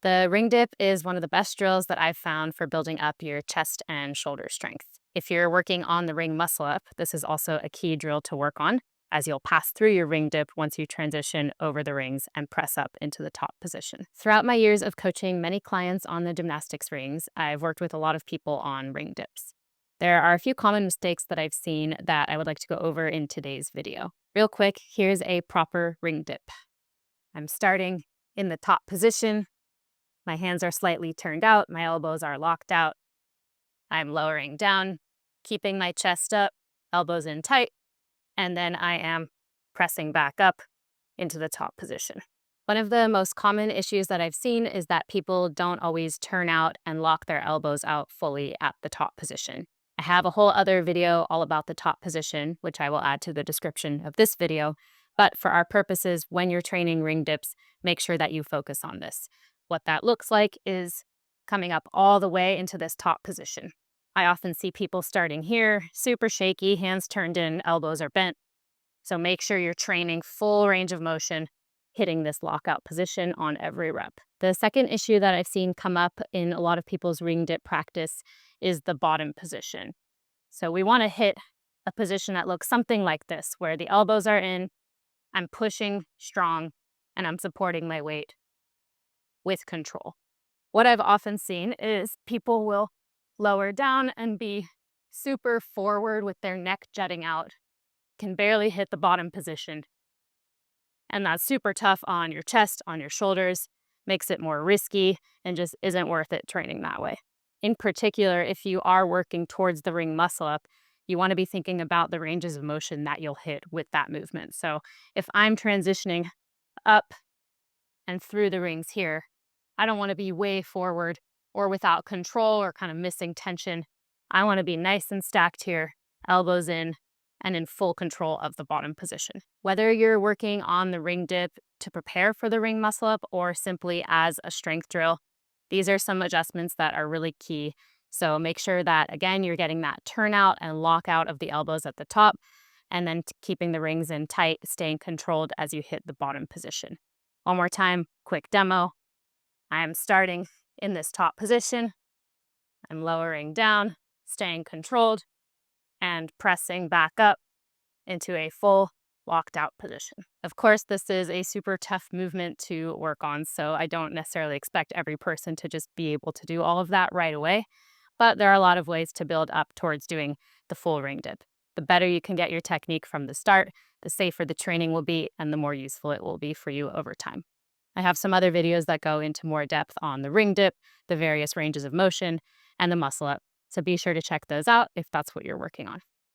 The ring dip is one of the best drills that I've found for building up your chest and shoulder strength. If you're working on the ring muscle up, this is also a key drill to work on, as you'll pass through your ring dip once you transition over the rings and press up into the top position. Throughout my years of coaching many clients on the gymnastics rings, I've worked with a lot of people on ring dips. There are a few common mistakes that I've seen that I would like to go over in today's video. Real quick, here's a proper ring dip. I'm starting in the top position. My hands are slightly turned out, my elbows are locked out. I'm lowering down, keeping my chest up, elbows in tight, and then I am pressing back up into the top position. One of the most common issues that I've seen is that people don't always turn out and lock their elbows out fully at the top position. I have a whole other video all about the top position, which I will add to the description of this video. But for our purposes, when you're training ring dips, make sure that you focus on this. What that looks like is coming up all the way into this top position. I often see people starting here, super shaky, hands turned in, elbows are bent. So make sure you're training full range of motion, hitting this lockout position on every rep. The second issue that I've seen come up in a lot of people's ring dip practice is the bottom position. So we want to hit a position that looks something like this, where the elbows are in, I'm pushing strong, and I'm supporting my weight with control. What I've often seen is people will lower down and be super forward with their neck jutting out, can barely hit the bottom position. And that's super tough on your chest, on your shoulders, makes it more risky, and just isn't worth it training that way. In particular, if you are working towards the ring muscle up, you want to be thinking about the ranges of motion that you'll hit with that movement. So if I'm transitioning up and through the rings here, I don't want to be way forward or without control or kind of missing tension. I want to be nice and stacked here, elbows in, and in full control of the bottom position. Whether you're working on the ring dip to prepare for the ring muscle up or simply as a strength drill, these are some adjustments that are really key. So make sure that, again, you're getting that turnout and lockout of the elbows at the top, and then keeping the rings in tight, staying controlled as you hit the bottom position. One more time, quick demo. I am starting in this top position. I'm lowering down, staying controlled, and pressing back up into a full locked out position. Of course, this is a super tough movement to work on, so I don't necessarily expect every person to just be able to do all of that right away, but there are a lot of ways to build up towards doing the full ring dip. The better you can get your technique from the start, the safer the training will be and the more useful it will be for you over time. I have some other videos that go into more depth on the ring dip, the various ranges of motion, and the muscle up. So be sure to check those out if that's what you're working on.